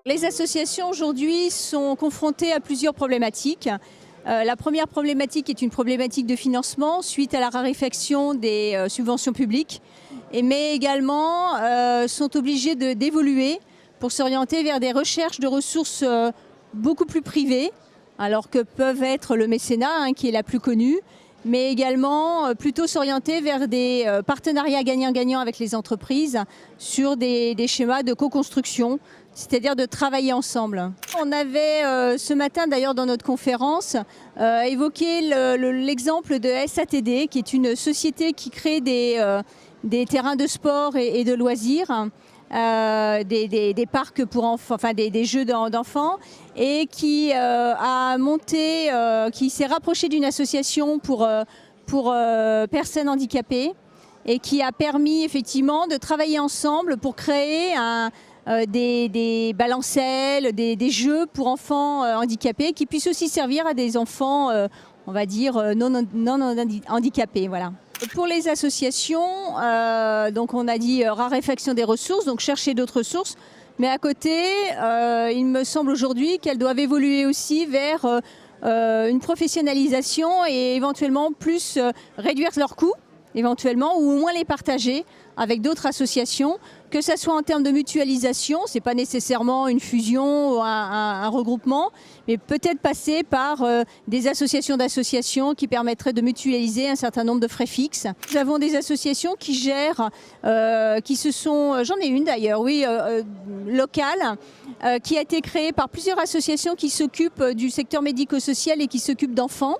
Les associations aujourd'hui sont confrontées à plusieurs problématiques. La première problématique est une problématique de financement suite à la raréfaction des subventions publiques, mais également sont obligées d'évoluer pour s'orienter vers des recherches de ressources beaucoup plus privées, alors que peuvent être le mécénat, qui est la plus connue, mais également plutôt s'orienter vers des partenariats gagnant-gagnant avec les entreprises sur des schémas de co-construction, c'est-à-dire de travailler ensemble. On avait ce matin d'ailleurs dans notre conférence évoqué l'exemple de SATD, qui est une société qui crée des terrains de sport et de loisirs, des parcs pour enfants, enfin des jeux d'enfants, et qui a monté, qui s'est rapproché d'une association pour personnes handicapées, et qui a permis effectivement de travailler ensemble pour créer des balancelles, des jeux pour enfants handicapés qui puissent aussi servir à des enfants, on va dire, non handicapés. Voilà. Pour les associations, donc on a dit raréfaction des ressources, donc chercher d'autres ressources. Mais à côté, il me semble aujourd'hui qu'elles doivent évoluer aussi vers une professionnalisation et éventuellement plus réduire leurs coûts, éventuellement, ou au moins les partager avec d'autres associations, que ce soit en termes de mutualisation, ce n'est pas nécessairement une fusion ou un regroupement, mais peut-être passer par des associations d'associations qui permettraient de mutualiser un certain nombre de frais fixes. Nous avons des associations qui gèrent, j'en ai une d'ailleurs, oui, locale, qui a été créée par plusieurs associations qui s'occupent du secteur médico-social et qui s'occupent d'enfants.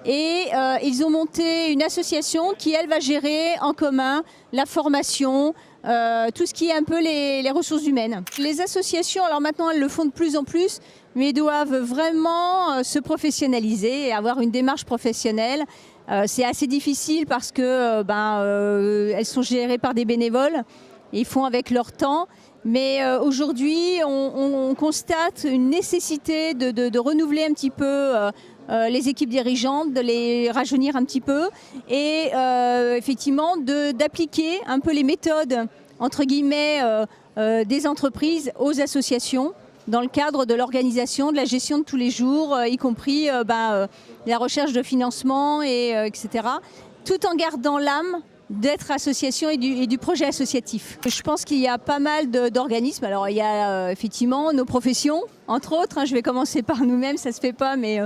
Et ils ont monté une association qui, elle, va gérer en commun la formation, tout ce qui est un peu les ressources humaines. Les associations, alors maintenant elles le font de plus en plus, mais doivent vraiment se professionnaliser et avoir une démarche professionnelle. C'est assez difficile parce que elles sont gérées par des bénévoles et ils font avec leur temps. Mais aujourd'hui, on constate une nécessité de renouveler un petit peu les équipes dirigeantes, de les rajeunir un petit peu et effectivement d'appliquer un peu les méthodes entre guillemets des entreprises aux associations dans le cadre de l'organisation, de la gestion de tous les jours, y compris la recherche de financement, etc. Tout en gardant l'âme d'être association et du projet associatif. Je pense qu'il y a pas mal d'organismes. Alors il y a effectivement nos professions, entre autres, je vais commencer par nous-mêmes, ça se fait pas, mais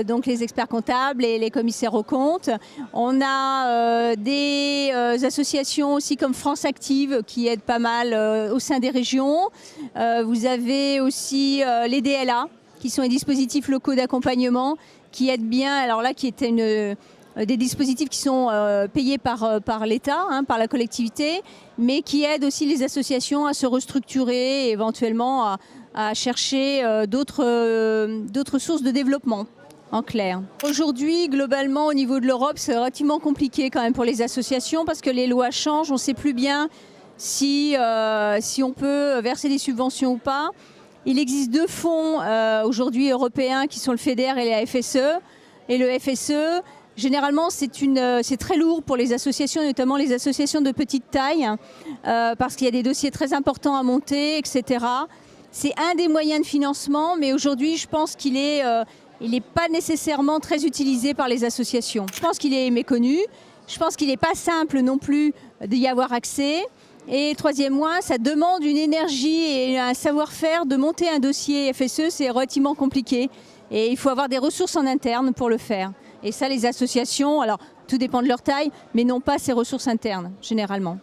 donc les experts comptables et les commissaires aux comptes. On a des associations aussi comme France Active qui aident pas mal au sein des régions. Vous avez aussi les DLA qui sont les dispositifs locaux d'accompagnement qui aident bien, alors là qui était des dispositifs qui sont payés par l'État, par la collectivité, mais qui aident aussi les associations à se restructurer et éventuellement à chercher d'autres sources de développement, en clair. Aujourd'hui, globalement, au niveau de l'Europe, c'est relativement compliqué quand même pour les associations parce que les lois changent, on ne sait plus bien si on peut verser des subventions ou pas. Il existe deux fonds aujourd'hui européens qui sont le FEDER et la FSE. Et le FSE, généralement, c'est très lourd pour les associations, notamment les associations de petite taille, parce qu'il y a des dossiers très importants à monter, etc. C'est un des moyens de financement, mais aujourd'hui, je pense qu'il n'est pas nécessairement très utilisé par les associations. Je pense qu'il est méconnu, je pense qu'il n'est pas simple non plus d'y avoir accès. Et troisième point, ça demande une énergie et un savoir-faire de monter un dossier FSE, c'est relativement compliqué. Et il faut avoir des ressources en interne pour le faire. Et ça, les associations, alors tout dépend de leur taille, mais n'ont pas ces ressources internes, généralement.